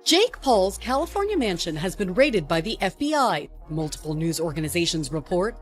Jake Paul's California mansion has been raided by the FBI, multiple news organizations report.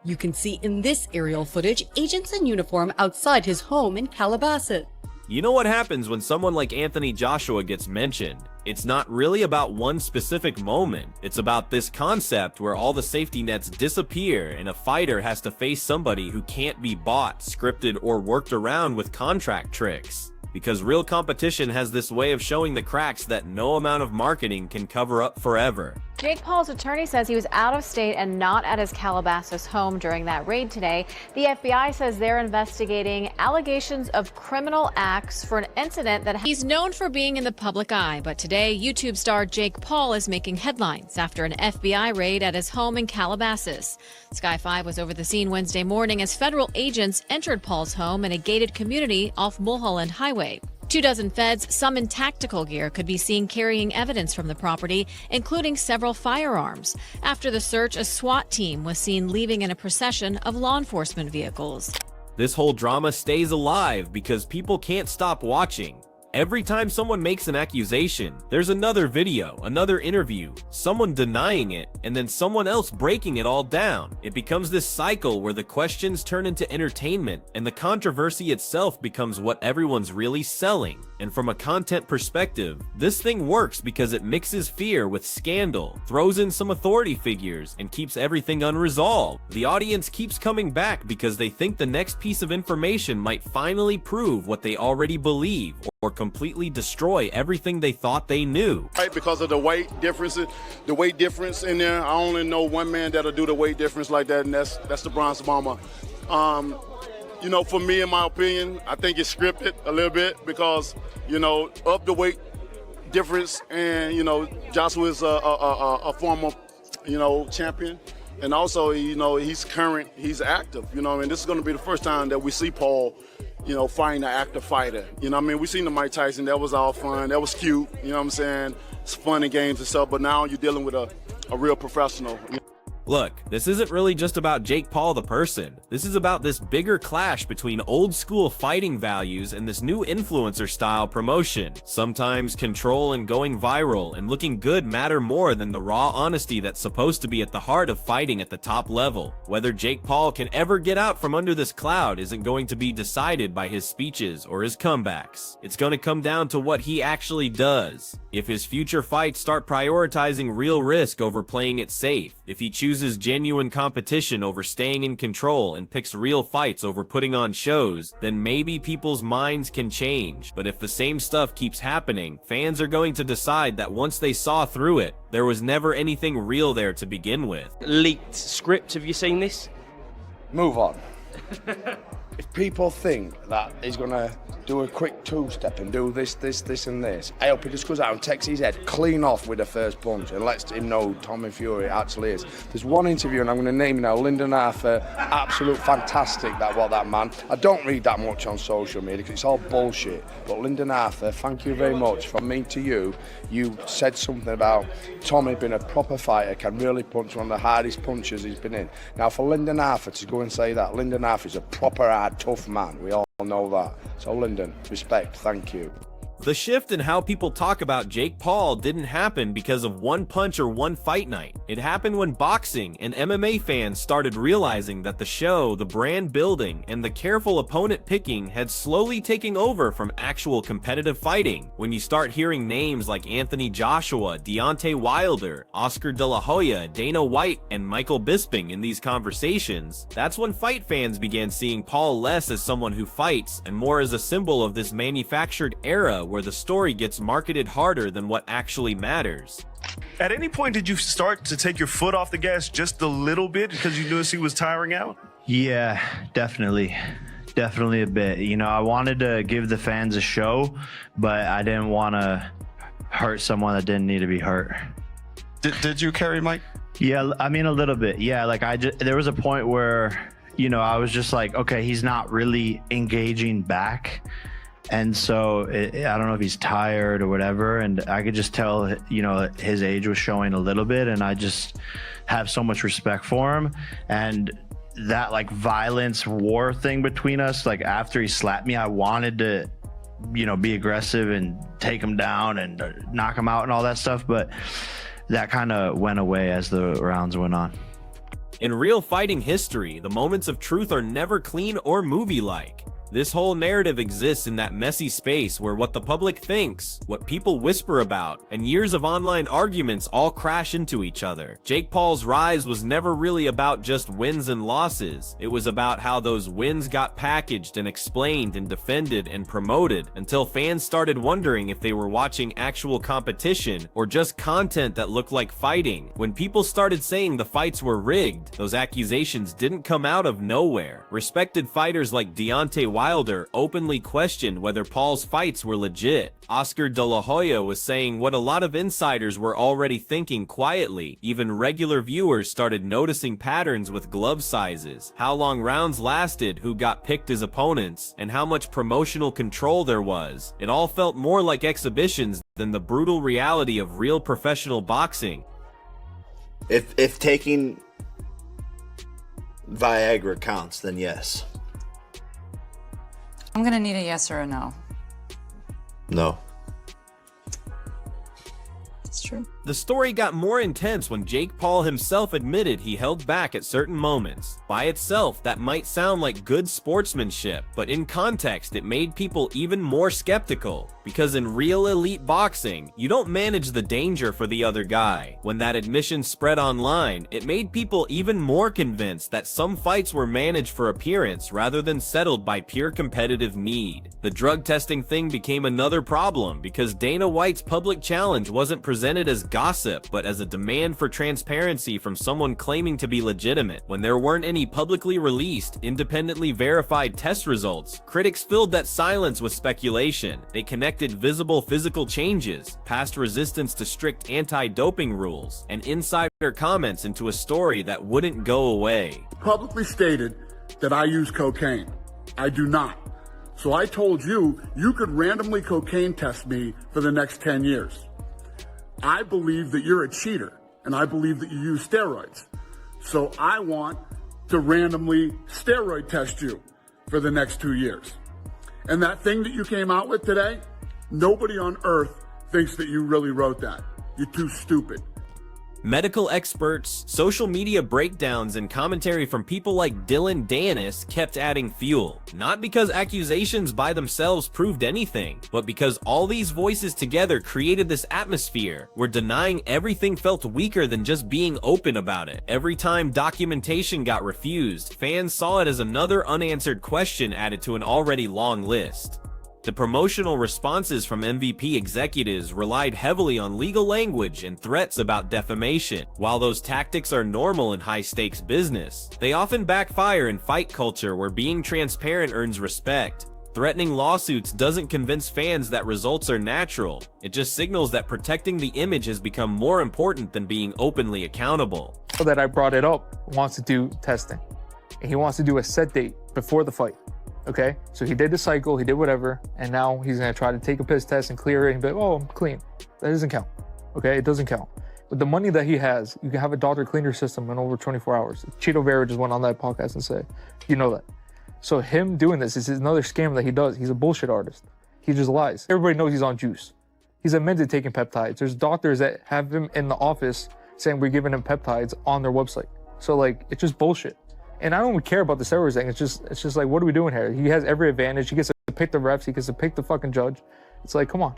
You can see in this aerial footage agents in uniform outside his home in Calabasas. You know what happens when someone like Anthony Joshua gets mentioned? It's not really about one specific moment. It's about this concept where all the safety nets disappear and a fighter has to face somebody who can't be bought, scripted, or worked around with contract tricks. Because real competition has this way of showing the cracks that no amount of marketing can cover up forever. Jake Paul's attorney says he was out of state and not at his Calabasas home during that raid today. The FBI says they're investigating allegations of criminal acts for an incident that he's known for being in the public eye. But today, YouTube star Jake Paul is making headlines after an FBI raid at his home in Calabasas. Sky 5 was over the scene Wednesday morning as federal agents entered Paul's home in a gated community off Mulholland Highway. 24 feds, some in tactical gear, could be seen carrying evidence from the property, including several firearms. After the search, a SWAT team was seen leaving in a procession of law enforcement vehicles. This whole drama stays alive because people can't stop watching. Every time someone makes an accusation, there's another video, another interview, someone denying it, and then someone else breaking it all down. It becomes this cycle where the questions turn into entertainment, and the controversy itself becomes what everyone's really selling. And from a content perspective, this thing works because it mixes fear with scandal, throws in some authority figures, and keeps everything unresolved. The audience keeps coming back because they think the next piece of information might finally prove what they already believe, or completely destroy everything they thought they knew. Right, because of the weight differences, the weight difference in there. I only know one man that'll do the weight difference like that, and that's the Bronze Bomber. You know, for me, in my opinion, I think it's scripted a little bit because, you know, of the weight difference, and you know, Joshua is a former, you know, champion. And also, you know, he's current, he's active, you know, and this is going to be the first time that we see Paul, you know, fighting an active fighter. You know what I mean? We seen the Mike Tyson, that was all fun, that was cute, you know what I'm saying? It's fun and games and stuff, but now you're dealing with a real professional. Look, this isn't really just about Jake Paul the person. This is about this bigger clash between old school fighting values and this new influencer style promotion. Sometimes control and going viral and looking good matter more than the raw honesty that's supposed to be at the heart of fighting at the top level. Whether Jake Paul can ever get out from under this cloud isn't going to be decided by his speeches or his comebacks. It's going to come down to what he actually does. If his future fights start prioritizing real risk over playing it safe, if he chooses genuine competition over staying in control and picks real fights over putting on shows, then maybe people's minds can change. But if the same stuff keeps happening, fans are going to decide that once they saw through it, there was never anything real there to begin with. Leaked script, have you seen this? Move on. If people think that he's going to do a quick two-step and do this, and this, I hope he just goes out and takes his head clean off with the first punch and lets him know who Tommy Fury actually is. There's one interview, and I'm going to name it now, Lyndon Arthur, absolute fantastic, that man. I don't read that much on social media because it's all bullshit, but Lyndon Arthur, thank you very much. From me to you, you said something about Tommy being a proper fighter, can really punch, one of the hardest punches he's been in. Now for Lyndon Arthur to go and say that, Lyndon Arthur's a proper hard, tough man, we all know that. So Lyndon, respect, thank you. The shift in how people talk about Jake Paul didn't happen because of one punch or one fight night. It happened when boxing and MMA fans started realizing that the show, the brand building, and the careful opponent picking had slowly taken over from actual competitive fighting. When you start hearing names like Anthony Joshua, Deontay Wilder, Oscar De La Hoya, Dana White, and Michael Bisping in these conversations, that's when fight fans began seeing Paul less as someone who fights and more as a symbol of this manufactured era where the story gets marketed harder than what actually matters. At any point, did you start to take your foot off the gas just a little bit because you noticed he was tiring out? Yeah, definitely a bit. You know, I wanted to give the fans a show, but I didn't want to hurt someone that didn't need to be hurt. Did you, Kerry, Mike? Yeah, I mean, a little bit. Yeah, like there was a point where, you know, I was just like, okay, he's not really engaging back. And so I don't know if he's tired or whatever. And I could just tell, you know, his age was showing a little bit. And I just have so much respect for him. And that like violence war thing between us, like after he slapped me, I wanted to be aggressive and take him down and knock him out and all that stuff. But that kind of went away as the rounds went on. In real fighting history, the moments of truth are never clean or movie-like. This whole narrative exists in that messy space where what the public thinks, what people whisper about, and years of online arguments all crash into each other. Jake Paul's rise was never really about just wins and losses. It was about how those wins got packaged and explained and defended and promoted until fans started wondering if they were watching actual competition or just content that looked like fighting. When people started saying the fights were rigged, those accusations didn't come out of nowhere. Respected fighters like Deontay Wilder openly questioned whether Paul's fights were legit. Oscar De La Hoya was saying what a lot of insiders were already thinking quietly. Even regular viewers started noticing patterns with glove sizes, how long rounds lasted, who got picked as opponents, and how much promotional control there was. It all felt more like exhibitions than the brutal reality of real professional boxing. If taking Viagra counts, then yes. I'm gonna need a yes or a no. No. It's true. The story got more intense when Jake Paul himself admitted he held back at certain moments. By itself, that might sound like good sportsmanship, but in context, it made people even more skeptical. Because in real elite boxing, you don't manage the danger for the other guy. When that admission spread online, it made people even more convinced that some fights were managed for appearance rather than settled by pure competitive need. The drug testing thing became another problem because Dana White's public challenge wasn't presented as gossip, but as a demand for transparency from someone claiming to be legitimate. When there weren't any publicly released, independently verified test results, critics filled that silence with speculation. They connected visible physical changes, past resistance to strict anti-doping rules, and insider comments into a story that wouldn't go away. Publicly stated that I use cocaine. I do not. So I told you, you could randomly cocaine test me for the next 10 years. I believe that you're a cheater, and I believe that you use steroids. So I want to randomly steroid test you for the next 2 years. And that thing that you came out with today, nobody on earth thinks that you really wrote that. You're too stupid. Medical experts, social media breakdowns, and commentary from people like Dillon Danis kept adding fuel. Not because accusations by themselves proved anything, but because all these voices together created this atmosphere where denying everything felt weaker than just being open about it. Every time documentation got refused, fans saw it as another unanswered question added to an already long list. The promotional responses from MVP executives relied heavily on legal language and threats about defamation. While those tactics are normal in high-stakes business, they often backfire in fight culture where being transparent earns respect. Threatening lawsuits doesn't convince fans that results are natural. It just signals that protecting the image has become more important than being openly accountable. That I brought it up wants to do testing, and he wants to do a set date before the fight. Okay, so he did the cycle, he did whatever, and now he's gonna try to take a piss test and clear it and be like, oh, I'm clean. That doesn't count. Okay, it doesn't count. With the money that he has, you can have a doctor clean your system in over 24 hours. Cheeto Vera just went on that podcast and said, you know that. So him doing this is another scam that he does. He's a bullshit artist. He just lies. Everybody knows he's on juice. He's admitted taking peptides. There's doctors that have him in the office saying we're giving him peptides on their website. So like, it's just bullshit. And I don't even care about the steroids thing. It's just like, what are we doing here? He has every advantage. He gets to pick the refs. He gets to pick the fucking judge. It's like, come on.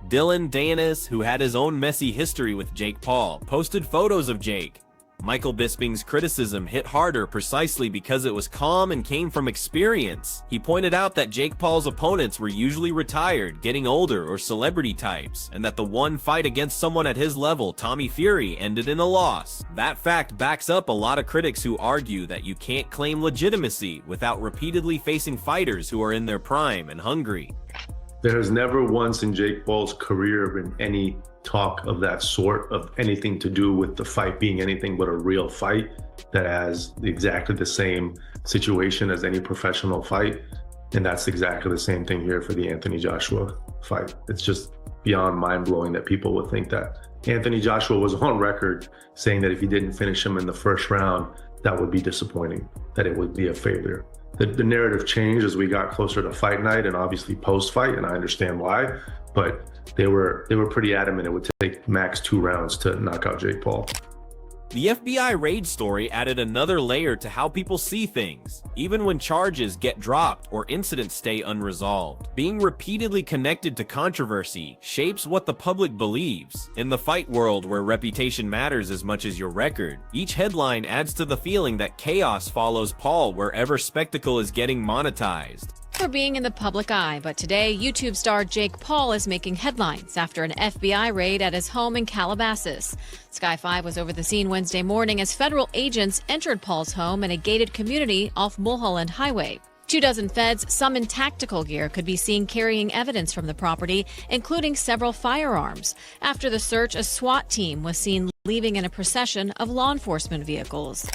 Dillon Danis, who had his own messy history with Jake Paul, posted photos of Jake. Michael Bisping's criticism hit harder precisely because it was calm and came from experience. He pointed out that Jake Paul's opponents were usually retired, getting older, or celebrity types, and that the one fight against someone at his level, Tommy Fury, ended in a loss. That fact backs up a lot of critics who argue that you can't claim legitimacy without repeatedly facing fighters who are in their prime and hungry. There has never once in Jake Paul's career been any talk of that sort, of anything to do with the fight being anything but a real fight that has exactly the same situation as any professional fight. And that's exactly the same thing here for the Anthony Joshua fight. It's just beyond mind-blowing that people would think that. Anthony Joshua was on record saying that if he didn't finish him in the first round, that would be disappointing, that it would be a failure. The narrative changed as we got closer to fight night and obviously post-fight, and I understand why, but they were pretty adamant it would take max 2 rounds to knock out Jake Paul. The FBI raid story added another layer to how people see things, even when charges get dropped or incidents stay unresolved. Being repeatedly connected to controversy shapes what the public believes. In the fight world where reputation matters as much as your record, each headline adds to the feeling that chaos follows Paul wherever spectacle is getting monetized. For being in the public eye, but today YouTube star Jake Paul is making headlines after an FBI raid at his home in Calabasas. Sky 5 was over the scene Wednesday morning as federal agents entered Paul's home in a gated community off Mulholland Highway. 24 feds, some in tactical gear, could be seen carrying evidence from the property, including several firearms. After the search, a SWAT team was seen leaving in a procession of law enforcement vehicles.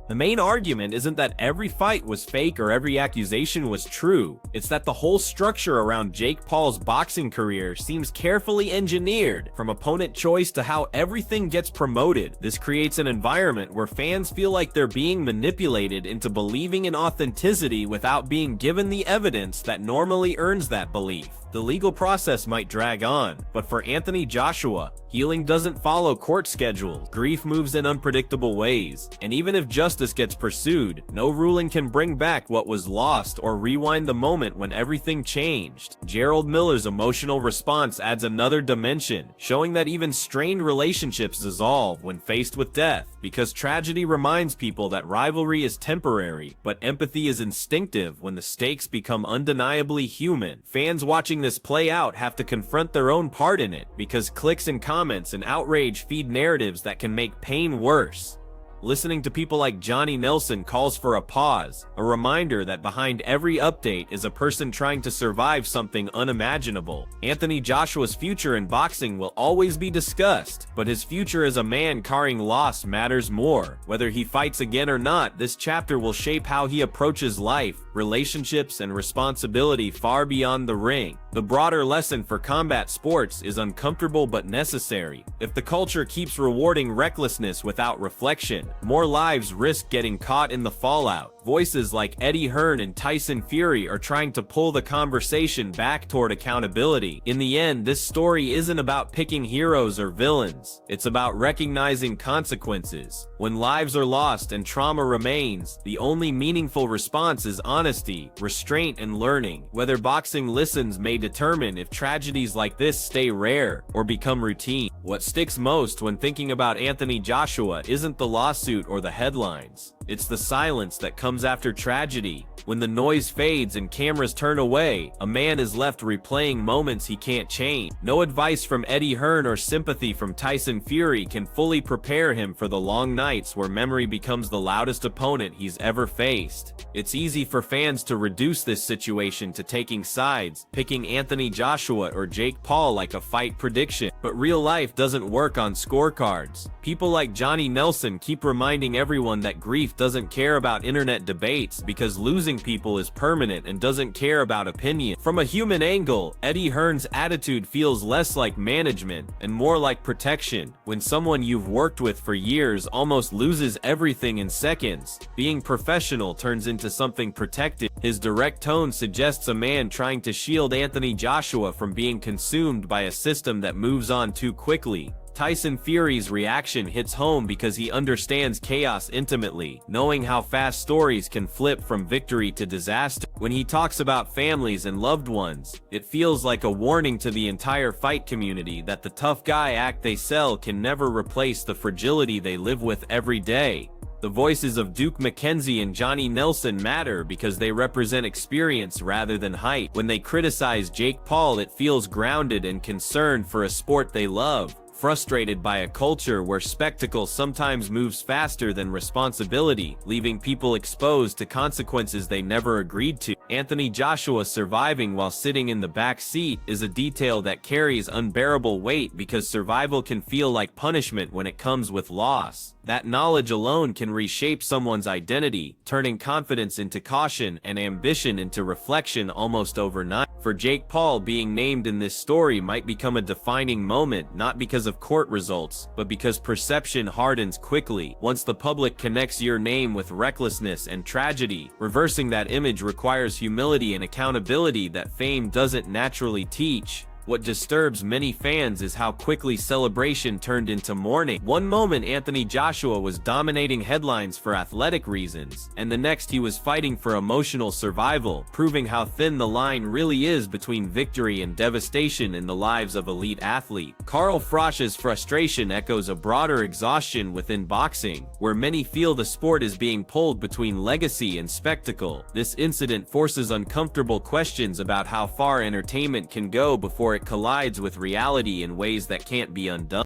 The main argument isn't that every fight was fake or every accusation was true. It's that the whole structure around Jake Paul's boxing career seems carefully engineered, from opponent choice to how everything gets promoted. This creates an environment where fans feel like they're being manipulated into believing in authenticity without being given the evidence that normally earns that belief. The legal process might drag on, but for Anthony Joshua, healing doesn't follow court schedules. Grief moves in unpredictable ways, and even if justice gets pursued, no ruling can bring back what was lost or rewind the moment when everything changed. Gerald Miller's emotional response adds another dimension, showing that even strained relationships dissolve when faced with death, because tragedy reminds people that rivalry is temporary, but empathy is instinctive when the stakes become undeniably human. Fans watching this play out have to confront their own part in it, because clicks and comments and outrage feed narratives that can make pain worse. Listening to people like Johnny Nelson calls for a pause, a reminder that behind every update is a person trying to survive something unimaginable. Anthony Joshua's future in boxing will always be discussed, but his future as a man carrying loss matters more. Whether he fights again or not, this chapter will shape how he approaches life, relationships, and responsibility far beyond the ring. The broader lesson for combat sports is uncomfortable but necessary. If the culture keeps rewarding recklessness without reflection, more lives risk getting caught in the fallout. Voices like Eddie Hearn and Tyson Fury are trying to pull the conversation back toward accountability. In the end, this story isn't about picking heroes or villains. It's about recognizing consequences. When lives are lost and trauma remains, the only meaningful response is honesty, restraint, and learning. Whether boxing listens may determine if tragedies like this stay rare or become routine. What sticks most when thinking about Anthony Joshua isn't the lawsuit or the headlines. It's the silence that comes after tragedy. When the noise fades and cameras turn away, a man is left replaying moments he can't change. No advice from Eddie Hearn or sympathy from Tyson Fury can fully prepare him for the long nights where memory becomes the loudest opponent he's ever faced. It's easy for fans to reduce this situation to taking sides, picking Anthony Joshua or Jake Paul like a fight prediction. But real life doesn't work on scorecards. People like Johnny Nelson keep reminding everyone that grief doesn't care about internet debates because losing people is permanent and doesn't care about opinion. From a human angle, Eddie Hearn's attitude feels less like management and more like protection. When someone you've worked with for years almost loses everything in seconds, being professional turns into something protected. His direct tone suggests a man trying to shield Anthony Joshua from being consumed by a system that moves on too quickly. Tyson Fury's reaction hits home because he understands chaos intimately, knowing how fast stories can flip from victory to disaster. When he talks about families and loved ones, it feels like a warning to the entire fight community that the tough guy act they sell can never replace the fragility they live with every day. The voices of Duke McKenzie and Johnny Nelson matter because they represent experience rather than height. When they criticize Jake Paul, it feels grounded and concerned for a sport they love. Frustrated by a culture where spectacle sometimes moves faster than responsibility, leaving people exposed to consequences they never agreed to. Anthony Joshua surviving while sitting in the back seat is a detail that carries unbearable weight because survival can feel like punishment when it comes with loss. That knowledge alone can reshape someone's identity, turning confidence into caution and ambition into reflection almost overnight. For Jake Paul, being named in this story might become a defining moment, not because of court results, but because perception hardens quickly. Once the public connects your name with recklessness and tragedy, reversing that image requires humility and accountability that fame doesn't naturally teach. What disturbs many fans is how quickly celebration turned into mourning. One moment Anthony Joshua was dominating headlines for athletic reasons, and the next he was fighting for emotional survival, proving how thin the line really is between victory and devastation in the lives of elite athletes. Carl Frosch's frustration echoes a broader exhaustion within boxing, where many feel the sport is being pulled between legacy and spectacle. This incident forces uncomfortable questions about how far entertainment can go before it collides with reality in ways that can't be undone.